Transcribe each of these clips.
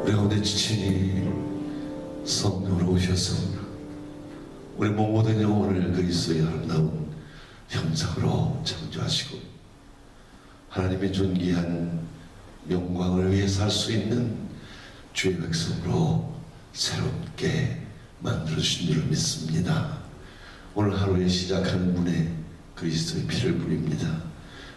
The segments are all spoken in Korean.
우리 가운데 지친이 성령으로 오셔서 우리 모든 영혼을 그리스도의 아름다운 형상으로 창조하시고 하나님의 존귀한 영광을 위해 살 수 있는 주의 백성으로 새롭게 만들어주신 줄 믿습니다. 오늘 하루에 시작하는 문에 그리스도의 피를 뿌립니다.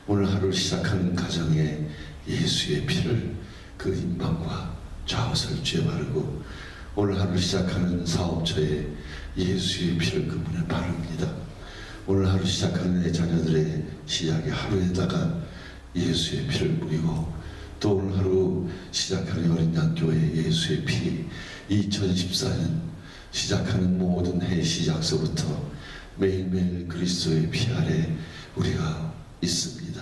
오늘 하루를 시작하는 가정에 예수의 피를 그 임방과 좌우설주에 바르고 오늘 하루를 시작하는 사업처에 예수의 피를 그 문에 바릅니다. 오늘 하루 시작하는 내 자녀들의 시작의 하루에다가 예수의 피를 뿌리고 또 오늘 하루 시작하는 어린 양교회 예수의 피 2014년 시작하는 모든 해 시작서부터 매일매일 그리스도의 피 아래 우리가 있습니다.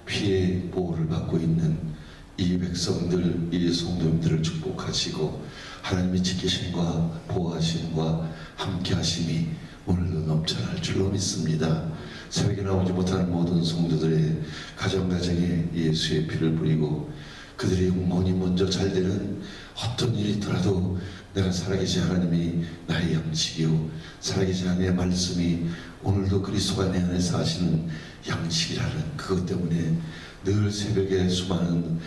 피의 보호를 받고 있는 이 백성들, 이 성도님들을 축복하시고 하나님의 지키심과 보호하심과 함께하심이 오늘도 넘쳐날 줄로 믿습니다. 새벽에 나오지 못하는 모든 성도들의 가정가정에 예수의 피를 뿌리고 그들의 영혼이 먼저 잘 되는 어떤 일이 있더라도 내가 살아계신 하나님이 나의 양식이요 살아계신 하나님의 말씀이 오늘도 그리스도가 내 안에서 하시는 양식이라는 그것 때문에 늘 새벽에 수많은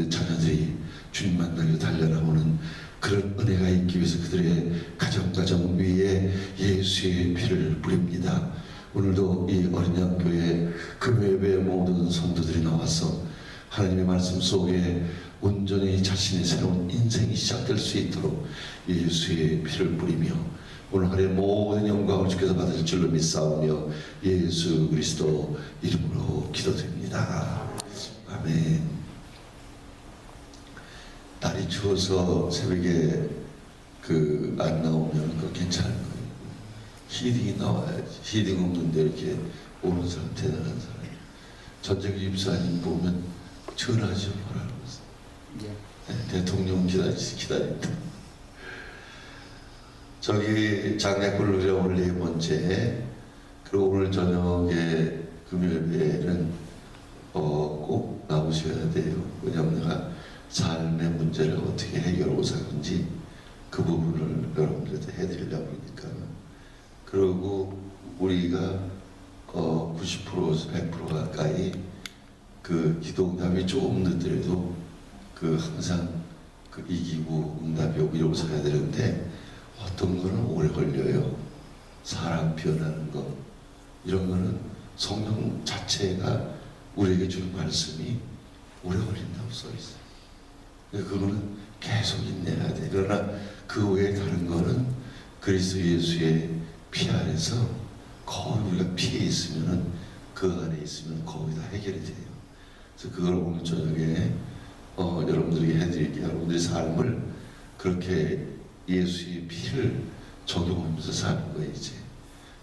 자녀들이 주님 만나려 달려나오는 그런 은혜가 있기 위해서 그들의 가정 위에 예수의 피를 뿌립니다. 오늘도 이 어린 양교회 그 외의 모든 성도들이 나와서 하나님의 말씀 속에 온전히 자신의 새로운 인생이 시작될 수 있도록 예수의 피를 뿌리며 오늘 하루의 모든 영광을 주께서 받으실 줄로 믿사오며 예수 그리스도 이름으로 기도드립니다. 아멘. 날이 추워서 새벽에 안 나오면 그거 괜찮은 거예요. 히딩이 나와야지. 히딩 없는데 이렇게 오는 사람 대단한 사람이에요. 전재규 집사님 보면 전화하죠. 뭐라고 했어요. 네, 대통령 기다린다. 저기 장례꾼을 오늘 네 번째, 그리고 오늘 저녁에 금요일에는 꼭 나오셔야 돼요. 왜냐하면 내가 삶의 문제를 어떻게 해결하고 사는지 그 부분을 여러분들한테 해드리려고 하니까. 그리고 우리가 90% 100% 가까이 그 기도응답이 조금 늦더라도 항상 이기고 응답이 오고 이러고서 해야 되는데 어떤 거는 오래 걸려요. 사람 변하는 거 이런 거는 성령 자체가 우리에게 주는 말씀이 오래 걸린다고 써 있어요. 그거는 계속 인내해야 돼. 그러나 그 외에 다른 거는 그리스도 예수의 피 안에서 거의 우리가 피에 있으면은 그 안에 있으면 거의 다 해결이 돼요. 그래서 그걸 오늘 저녁에 여러분들에게 해드릴게요. 여러분들의 삶을 그렇게 예수의 피를 적용하면서 사는 거예요. 이제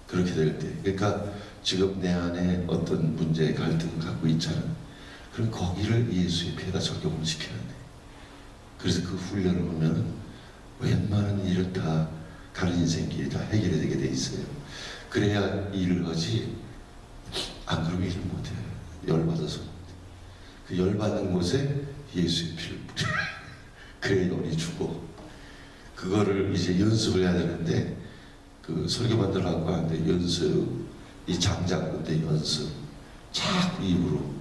그렇게 될 때, 그러니까 지금 내 안에 어떤 문제 갈등을 갖고 있잖아. 그럼 거기를 예수의 피에다 적용을 시켜야 돼. 그래서 그 훈련을 보면 웬만한 일을 다 다른 인생길이 다 해결이 되게 돼 있어요. 그래야 일을 하지 안 그러면 일을 못해. 열받아서 못해. 그 열받는 곳에 예수의 피를 뿌려. 그래야 열이 죽어. 그거를 이제 연습을 해야 되는데 그 설교 만들라고 하는데 연습 이 장작인데 연습 자꾸 입으로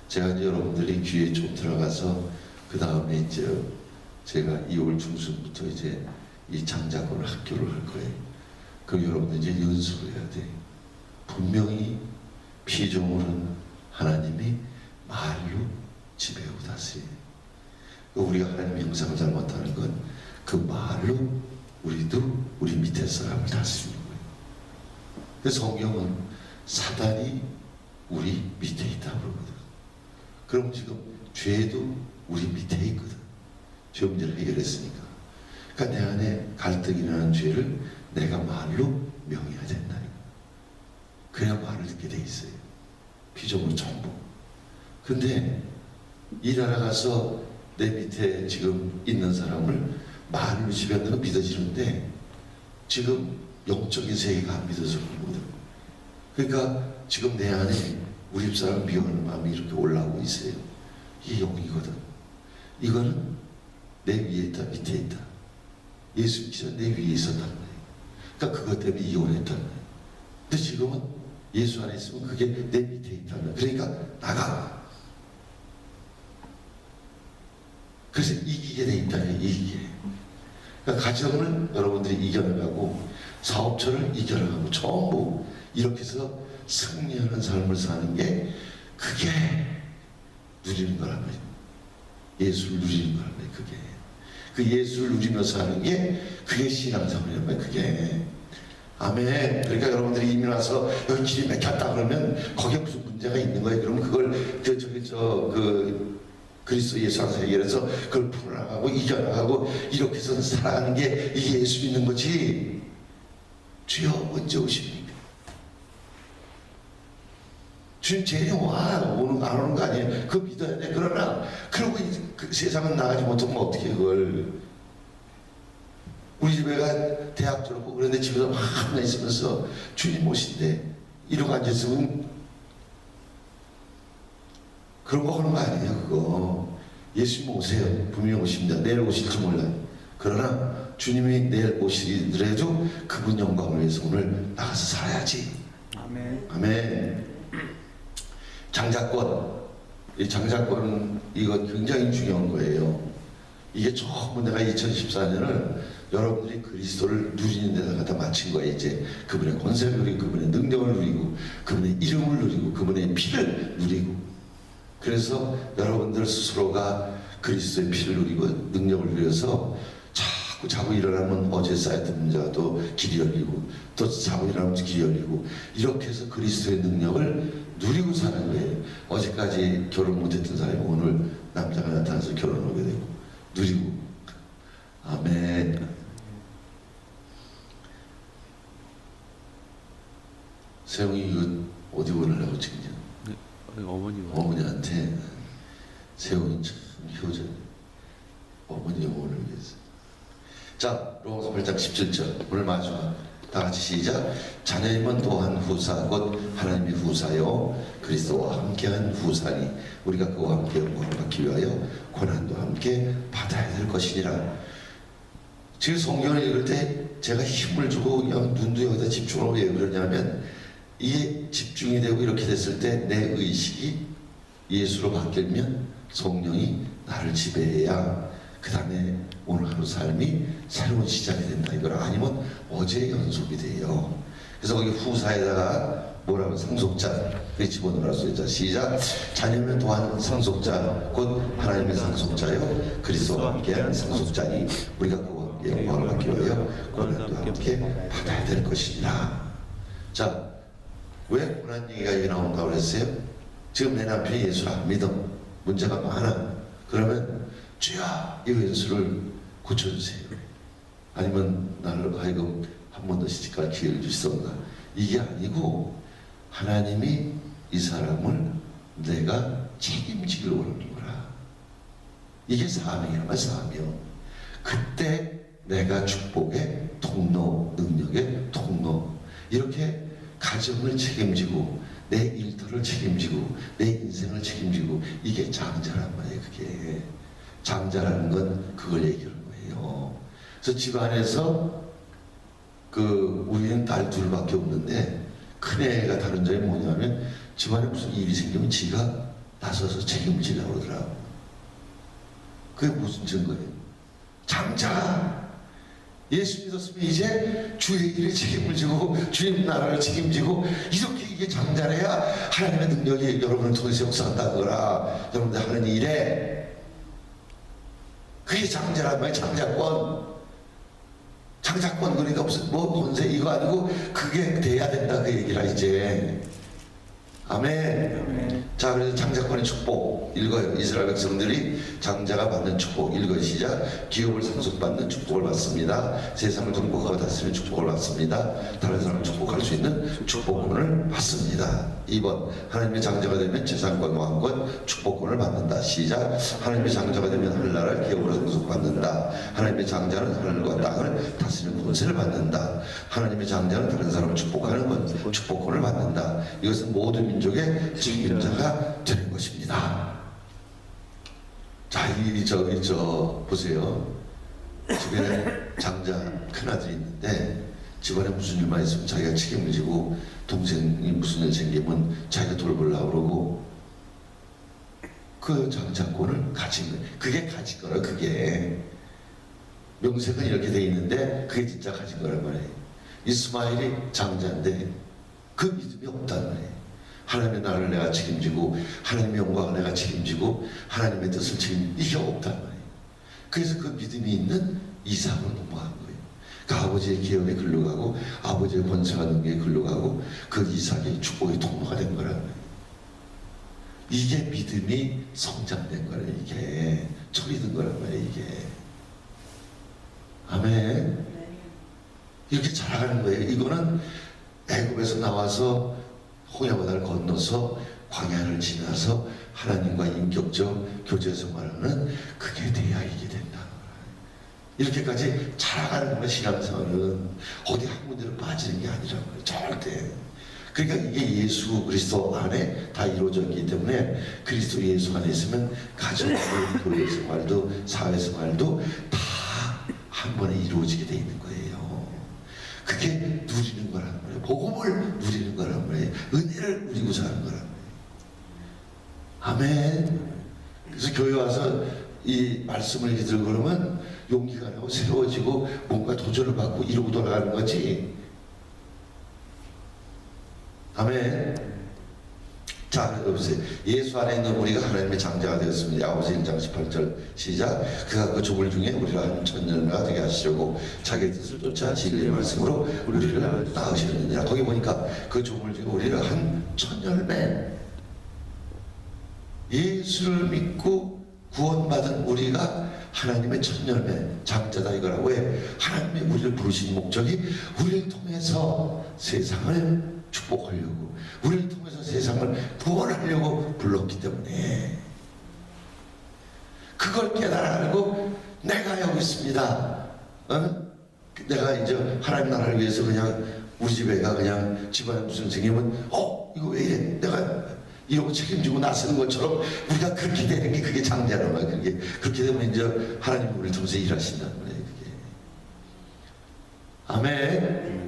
제가 이제 여러분들이 귀에 좀 들어가서 그 다음에 이제 제가 2월 중순부터 이제 이 장작으로 학교를 할 거예요. 그럼 여러분들 이제 연습을 해야 돼. 분명히 피조물은 하나님이 말로 지배하고 다스려요. 우리가 하나님의 형상을 잘못하는 건 그 말로 우리도 우리 밑에 사람을 다스리는 거예요. 그래서 성경은 사단이 우리 밑에 있다고 그러거든. 그럼 지금 죄도 우리 밑에 있거든. 죄 문제를 해결했으니까. 그러니까 내 안에 갈등이라는 죄를 내가 말로 명해야 된다. 그래야 말을 듣게 돼 있어요. 피조물 전부. 근데 일하러 가서 내 밑에 지금 있는 사람을 말로 지배한다고 믿어지는데 지금 영적인 세계가 안 믿어서 그러거든. 그러니까 지금 내 안에 우리 집사람 미워하는 마음이 이렇게 올라오고 있어요. 이게 영이거든. 이거는 내 위에 있다, 밑에 있다. 예수 믿기 전에 내 위에 있었단 말이에요. 그러니까 그것 때문에 이혼했단 말이에요. 근데 지금은 예수 안에 있으면 그게 내 밑에 있다는, 그러니까 나가. 그래서 이기게 돼 있다는, 이기게. 그러니까 가정을 여러분들이 이겨나가고, 사업처를 이겨나가고, 전부 이렇게 해서 승리하는 삶을 사는 게, 그게 누리는 거란 말이에요. 예수를 누리는 거란 말이에요. 그게 그 예수를 누리면서 하는 게 그게 신앙생활이란 말이에요. 그게. 아멘. 그러니까 여러분들이 이민 와서 여기 길이 막혔다 그러면 거기에 무슨 문제가 있는 거예요. 그러면 그걸 그리스도 예수 안에서 해결해서 그걸 풀어나가고 이겨나가고 이렇게 해서 살아가는 게 이게 예수 믿는 거지. 주여 언제 오십니까? 주님 재림와 오는 안 오는 거 아니에요. 그거 믿어야 돼. 그러나 그러고 그 세상은 나가지 못하면 어떻게 그걸. 우리 집에가 대학 졸업하고 그런데 집에서 막 하나 있으면서 주님 오신대 이러고 앉아있으면 그런 거 하는 거 아니에요. 그거 예수님 오세요. 분명히 오십니다. 내일 오실지 몰라요. 그러나 주님이 내일 오시더라도 그분 영광을 위해서 오늘 나가서 살아야지. 아멘. 아멘. 장자권, 이 장자권은 이거 굉장히 중요한 거예요. 이게 전부 내가 2014년을 여러분들이 그리스도를 누리는 데다 갖다 마친 거예요. 이제 그분의 권세를 누리고, 그분의 능력을 누리고, 그분의 이름을 누리고, 그분의 피를 누리고. 그래서 여러분들 스스로가 그리스도의 피를 누리고 능력을 누려서 자꾸 일어나면 어제 쌓였던 문제가 또 길이 열리고, 또 자고 일어나면 길이 열리고, 이렇게 해서 그리스도의 능력을 누리고 사는 거예요. 어제까지 결혼 못했던 사람이 오늘 남자가 나타나서 결혼하게 되고 누리고. 아멘. 세영이 이거 어디 보내려고 찍냐? 네, 어머니한테. 세영이 참 효자. 어머니 영혼을 위해서. 자, 로마서 8장 17절 오늘 마지막 다 같이 시작. 자녀임은 또한 후사 곧 하나님의 후사요 그리스도와 함께한 후사니 우리가 그와 함께 영광을 받기 위하여 고난도 함께 받아야 될 것이니라. 지금 성경을 읽을 때 제가 힘을 주고 그냥 눈도 여기다 집중하고 왜 그러냐면 이게 집중이 되고 이렇게 됐을 때 내 의식이 예수로 바뀌면 성령이 나를 지배해야 그 다음에 오늘 하루 삶이 새로운 시작이 된다 이거라. 아니면 어제의 연속이 돼요. 그래서 거기 후사에다가 뭐라고 상속자 그게 집어넣으라 써있자. 시작. 자녀면 또한 상속자 곧 하나님의 상속자요 그리스도와 함께한 상속자니 우리가 그와 함께 영광을 받기 위하여 고난도 함께 받아야 될 것이니라. 자, 왜 고난 얘기가 여기 나온다고 했어요? 지금 내 남편이 예수를 안 믿어. 문제가 많아. 그러면 주야 이 왼수를 고쳐주세요. 아니면 나를 하여금 한 번 더 시집갈 기회를 주시던가. 이게 아니고 하나님이 이 사람을 내가 책임지기를 원하는 거라. 이게 사명이란 말. 사명. 그때 내가 축복의 통로, 능력의 통로, 이렇게 가정을 책임지고 내 일터를 책임지고 내 인생을 책임지고, 이게 장자란 말이에요. 그게 장자라는 건 그걸 얘기하는 거예요. 그래서 집안에서 우리는 딸 둘밖에 없는데 큰애가 다른 점이 뭐냐면 집안에 무슨 일이 생기면 지가 나서서 책임지려고 그러더라고. 그게 무슨 증거예요? 장자. 예수 믿었으면 이제 주의 일에 책임을 지고 주님 나라를 책임지고, 이렇게 이게 장자래야 하나님의 능력이 여러분을 통해서 역사한다 그거라. 여러분들 하는 일에 그게 장자란 말이야. 장자권. 그러니까 무슨 권세 이거 아니고 그게 돼야 된다 그 얘기라 이제. 아멘. 자, 그래서 장자권의 축복 읽어요. 이스라엘 백성들이 장자가 받는 축복 읽어요. 시작. 기업을 상속받는 축복을 받습니다. 세상을 정복하고 다스리는 축복을 받습니다. 다른 사람을 축복할 수 있는 축복권을 받습니다. 2번. 하나님의 장자가 되면 재산권, 왕권, 축복권을 받는다. 시작. 하나님의 장자가 되면 하늘나라를 기업으로 상속받는다. 하나님의 장자는 하늘과 땅을 다스리는 권세를 받는다. 하나님의 장자는 다른 사람을 축복하는 것, 축복권을 받는다. 이것은 모든 민족의 책임자가 되는 것입니다. 자, 보세요. 집에 장자 큰아들이 있는데 집안에 무슨 일만 있으면 자기가 책임을 지고 동생이 무슨 일 생기면 자기가 돌보려고 그러고 그 장자권을 가진 거예요. 그게 가진 거라. 그게 명색은 이렇게 돼 있는데 그게 진짜 가진 거란 말이에요. 이스마엘이 장자인데 그 믿음이 없단 말이에요. 하나님의 나라를 내가 책임지고 하나님의 영광을 내가 책임지고 하나님의 뜻을 이게 없단 말이에요. 그래서 그 믿음이 있는 이삭을 넘어간 거예요. 그 아버지의 기업에 글러가고 아버지의 권세와 능력에 글러가고 그 이삭의 축복의 통로가 된 거란 말이에요. 이게 믿음이 성장된 거예요. 이게 철이 든 거란 말이에요. 이게 아멘. 이렇게 자라가는 거예요. 이거는 애굽에서 나와서 홍해바다를 건너서 광야를 지나서 하나님과 인격적 교제 생활하는 그게 돼야 이게 된다. 이렇게까지 자라가는 거예요. 신앙생활은 어디 한 군데로 빠지는 게 아니란 말이에요. 절대. 그러니까 이게 예수 그리스도 안에 다 이루어져 있기 때문에 그리스도 예수 안에 있으면 가정도 교회 생활도 사회 생활도 다 한 번에 이루어지게 돼 있는 거예요. 그게 누리는 거란 말이에요. 복음을 누리는 거란 말이에요. 은혜를 누리고 사는 거란 말이에요. 아멘. 그래서 교회 와서 이 말씀을 들고 그러면 용기가 나고 새로워지고 뭔가 도전을 받고 이러고 돌아가는 거지. 아멘. 자, 그래서 보세요. 예수 안에 있는 우리가 하나님의 장자가 되었습니다. 야고보서 1장 18절 시작. 그가 그 조물 중에 우리가 한 천년을 되게 하시려고 자기의 뜻을 쫓아 진리의 말씀으로 우리를 낳으시느니라. 거기 보니까 그 조물 중에 우리를 한 천열매, 예수를 믿고 구원받은 우리가 하나님의 천열매 장자다 이거라고 해. 하나님이 우리를 부르신 목적이 우리를 통해서 세상을 축복하려고, 우리를 통해서 세상을 구원하려고 불렀기 때문에 그걸 깨달아가지고 내가 여기 있습니다. 내가 이제 하나님 나라를 위해서 그냥 우리 집애가 그냥 집안에 무슨 생기면 이거 왜 이래? 내가 이러고 책임지고 나서는 것처럼 우리가 그렇게 되는 게 그게 장자란 말이야. 그게 그렇게 되면 이제 하나님이 우리를 통해서 일하신다는 거예요. 그게. 아멘.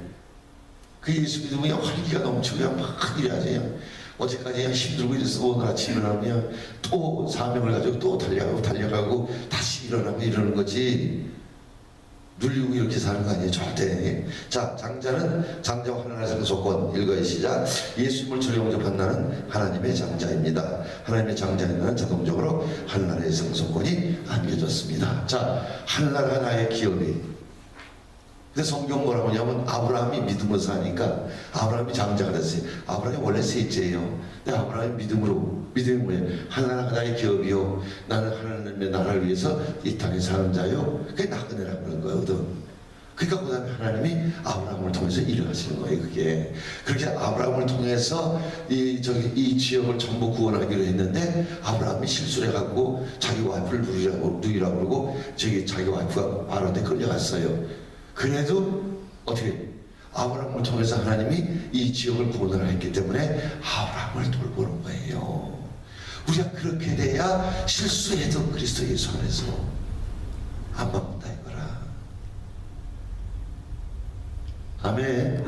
그 예수 믿으면 그냥 활기가 넘치고 그냥 막 일하지. 어제까지 그냥 힘들고 이랬어. 오늘 아침 일어나면 또 사명을 가지고 또 달려가고 다시 일어나고 이러는 거지. 눌리고 이렇게 사는 거 아니에요. 절대. 자, 장자는 장자와 하나님의 상속권. 읽어요. 시작. 예수님을 주로 영접한 나는 하나님의 장자입니다. 하나님의 장자인 나는 자동적으로 하나님의 상속권이 안겨졌습니다. 자, 하나가 나의 기업이. 근데 성경 뭐라고 하냐면 아브라함이 믿음으로 사니까 아브라함이 장자가 됐어요. 아브라함이 원래 셋째예요. 근데 아브라함이 믿음이 뭐예요? 하나가 나의 기업이요, 나는 하나님의 나라를 위해서 이 땅에 사는 자요. 그게 나그네라고 그런 거거든. 그러니까 그 다음에 하나님이 아브라함을 통해서 일을 하시는 거예요. 그게 그렇게 아브라함을 통해서 이 지역을 전부 구원하기로 했는데 아브라함이 실수를 해갖고 자기 와이프를 누이라고 그러고 자기 와이프가 바로한테 끌려갔어요. 그래도 어떻게 아브라함을 통해서 하나님이 이 지역을 구원을 했기 때문에 아브라함을 돌보는 거예요. 우리가 그렇게 돼야 실수해도 그리스도 예수 안에서 안 받는다 이거라. 아멘.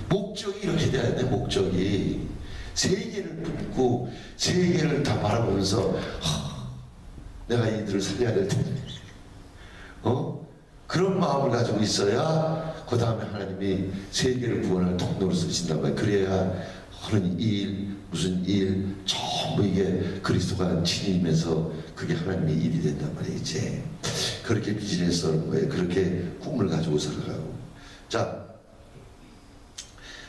목적이 이렇게 돼야 돼. 목적이 세계를 품고 세계를 다 바라보면서 내가 이들을 살려야 될 텐데 그런 마음을 가지고 있어야 그 다음에 하나님이 세계를 구원할 통로로 쓰신단 말이에요. 그래야 하는 일, 무슨 일, 전부 이게 그리스도가 진임해서 그게 가님의 일이 된단 말이에요. 이제 그렇게 비즈니스 하는 거예요. 그렇게 꿈을 가지고 살아가고. 자,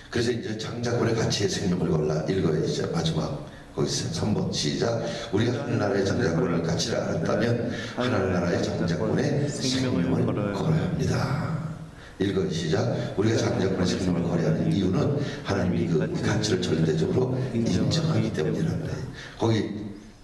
그래서 이제 장자권의 가치의 생명을 걸라 읽어야 이제 마지막 거기서 3번 시작. 우리가 하늘나라의 장자권을 가치를 알았다면 하늘나라의 장자권의 생명을 걸어야 합니다. 읽어 시작. 우리가 장자권의 생명을 걸어야 하는 이유는 하나님이 그 가치를 절대적으로 인정하기 때문이랍니다. 거기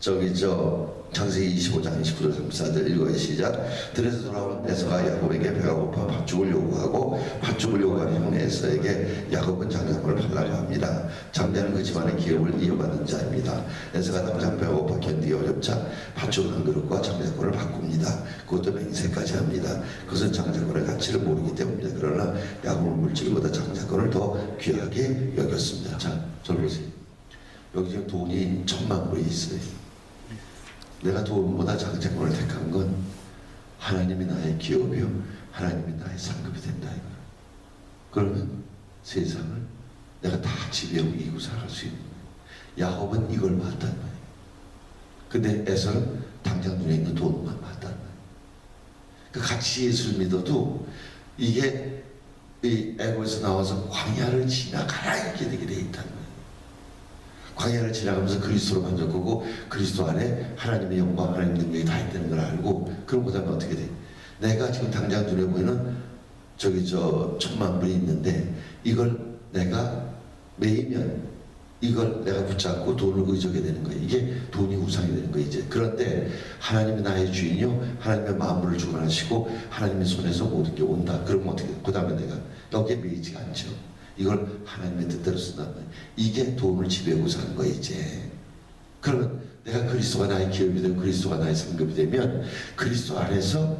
창세기 25장 29절 34절 읽어요. 시작. 들에서 돌아온 에서가 야곱에게 배가 고파 팥죽을 요구하고 팥죽을 요구하는 형 에서에게 야곱은 장작물을 팔라고 합니다. 장자는 그 집안의 기업을 이어받는 자입니다. 에서가 당장 배가 고파 견디기 어렵자 팥죽 한 그릇과 장작물을 바꿉니다. 그것도 맹세까지 합니다. 그것은 장작물의 가치를 모르기 때문입니다. 그러나 야곱은 물질보다 장작물을 더 귀하게 여겼습니다. 자, 저를 보세요. 여기 지금 돈이 1,000만 불이 있어요. 내가 돈보다 장작물을 택한 건 하나님이 나의 기업이요 하나님이 나의 상급이 된다 이거야. 그러면 세상을 내가 다 지배하고 이기고 살아갈 수 있는 거야. 야곱은 이걸 봤단 말이야. 근데 에서는 당장 눈에 있는 돈만 봤단 말이야. 그 같이 예수를 믿어도 이게 이 애고에서 나와서 광야를 지나가야 이렇게 되게 돼 있다는 거야. 광야를 지나가면서 그리스도로 만족하고 그리스도 안에 하나님의 영광, 하나님의 능력이 다 있다는 걸 알고 그럼 그 다음에 어떻게 돼? 내가 지금 당장 눈에 보이는 1,000만 불이 있는데 이걸 내가 매이면 이걸 내가 붙잡고 돈을 의지하게 되는 거예요. 이게 돈이 우상이 되는 거예요. 이제 그런데 하나님이 나의 주인이요 하나님의 만물을 주관하시고 하나님의 손에서 모든 게 온다. 그러면 어떻게 돼? 그 다음에 내가 여기에 매이지가 않죠. 이걸 하나님의 뜻대로 쓴다는 거예요. 이게 돈을 지배하고 사는 거예요 이제. 그러면 내가 그리스도가 나의 기업이 되고 그리스도가 나의 상급이 되면 그리스도 안에서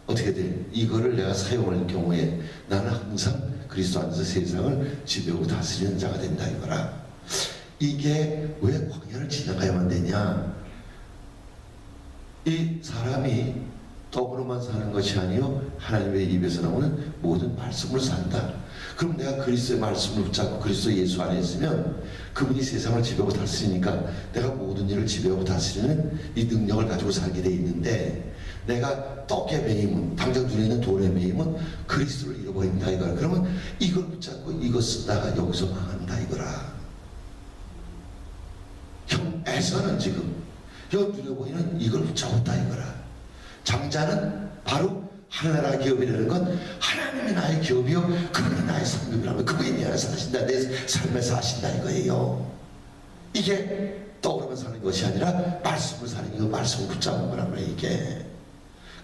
어떻게 돼? 이거를 내가 사용할 경우에 나는 항상 그리스도 안에서 세상을 지배하고 다스리는 자가 된다 이거라. 이게 왜 광야를 지나가야만 되냐? 이 사람이 떡으로만 사는 것이 아니요 하나님의 입에서 나오는 모든 말씀으로 산다. 그럼 내가 그리스도의 말씀을 붙잡고 그리스도 예수 안에 있으면 그분이 세상을 지배하고 다스리니까 내가 모든 일을 지배하고 다스리는 이 능력을 가지고 살게 돼 있는데 내가 떡의 매임은 당장 눈에 있는 돈의 매임은 그리스도를 잃어버린다 이거라. 그러면 이걸 붙잡고 이거 쓰다가 여기서 망한다 이거라. 형 에서는 지금 여기 눈에 보이는 이걸 붙잡았다 이거라. 장자는 바로 하나나라 기업이라는 건 하나님이 나의 기업이요 그분이 나의 상급이라면 그분이 내 안에서 하신다 내 삶에서 하신다 이거예요. 이게 떠오르면 사는 것이 아니라 말씀을 사는 거 말씀을 붙잡는 거란 말이에요. 이게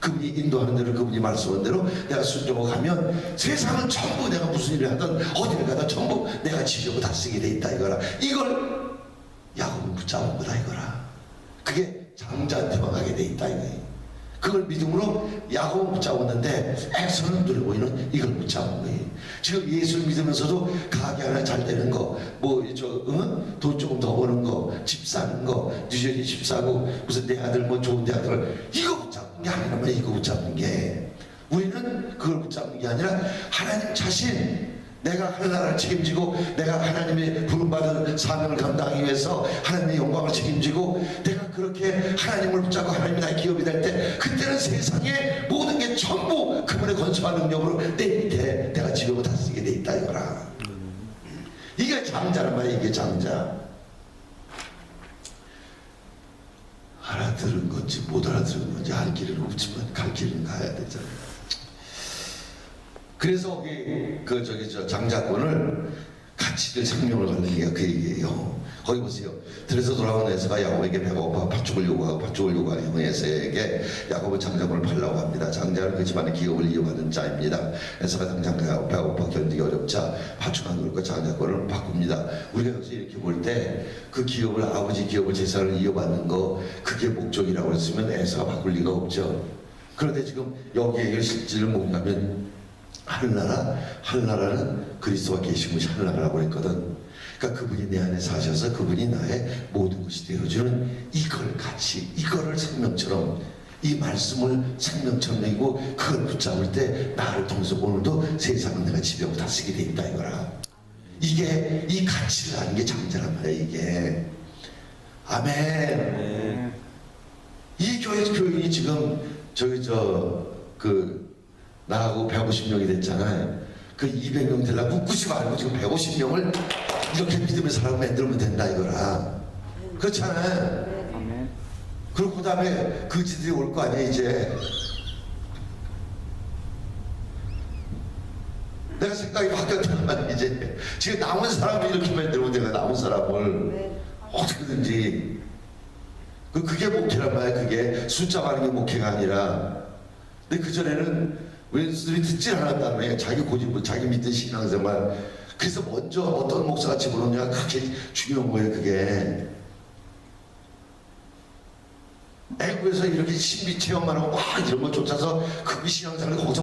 그분이 인도하는 대로 그분이 말씀하는 대로 내가 순종하고 가면 세상은 전부 내가 무슨 일을 하든 어디를 가든 전부 내가 지배하고 다스리게 돼 있다 이거라. 이걸 야곱은 붙잡은 거다 이거라. 그게 장자한테만 가게 돼 있다 이거예요. 그걸 믿음으로 야곱은 붙잡았는데 에서는 눈에 보이는 이걸 붙잡은 거예요. 지금 예수를 믿으면서도 가게 하나 잘 되는 거, 돈 조금 더 버는 거, 집 사는 거, 뉴저지 집 사고 무슨 내 아들 뭐 좋은 대학을 이거 붙잡는 게 아니란 말이야. 이거 붙잡는 게 우리는 그걸 붙잡는 게 아니라 하나님 자신. 내가 하나나라를 책임지고 내가 하나님의 부름받은 사명을 감당하기 위해서 하나님의 영광을 책임지고 내가 그렇게 하나님을 붙잡고 하나님이 나의 기업이 될 때 그때는 세상의 모든 게 전부 그분의 건설한 능력으로 내 밑에 내가 지배하고 다스리게 돼 있다 이거라. 이게 장자란 말이야. 이게 장자. 알아들은 건지 못 알아들은 건지 알 길은 없지만 갈 길은 가야 되잖아. 그래서 장자권을 가치를 생명을 갖는 게 그 얘기예요. 거기 보세요. 들에서 돌아온 에서가 야곱에게 배가 고파 팥죽을 요구하고 팥죽을 요구하는 형 에서에게 야곱은 장자권을 팔라고 합니다. 장자는 그 집안의 기업을 이어받는 자입니다. 에서가 당장 배가 고파 견디기 어렵자 팥죽 한 그릇과 장자권을 바꿉니다. 우리가 여기서 이렇게 볼 때 그 기업을 아버지 기업을 재산을 이어받는 거 그게 목적이라고 했으면 에서가 바꿀 리가 없죠. 그런데 지금 여기에 실질을 뭔가면 하늘나라는 그리스도가 계신 것이 하늘나라라고 했거든. 그러니까 그분이 내 안에 사셔서 그분이 나의 모든 것이 되어주는 이걸 같이 이거를 생명처럼 이 말씀을 생명처럼 내고 그걸 붙잡을 때 나를 통해서 오늘도 세상은 내가 지배하고 다스리게 돼 있다 이거라. 이게 이 가치를 아는 게 장자란 말이야. 이게 아멘. 이 교육이 지금 나하고 150명이 됐잖아요. 그 200명 되려고 묶지 말고 지금 150명을 이렇게 믿음의 사람을 만들면 된다 이거라. 그렇잖아요. 그리고 그 다음에 그지들이 올 거 아니야 이제. 내가 생각이 바뀌었단 이제. 지금 남은 사람을 이렇게 만들면 내가 남은 사람을 어떻게든지 그게 목회란 말이야. 그게 숫자 많은 게 목회가 아니라. 근데 그전에는 왼수들이 듣질 않았다는 거예요. 자기 고집, 자기 믿는 신앙생활. 그래서 먼저 어떤 목사가 집어넣느냐가 그렇게 중요한 거예요. 그게 애국에서 이렇게 신비 체험만 하고 막 이런 거 쫓아서 그 신앙생활을 거기서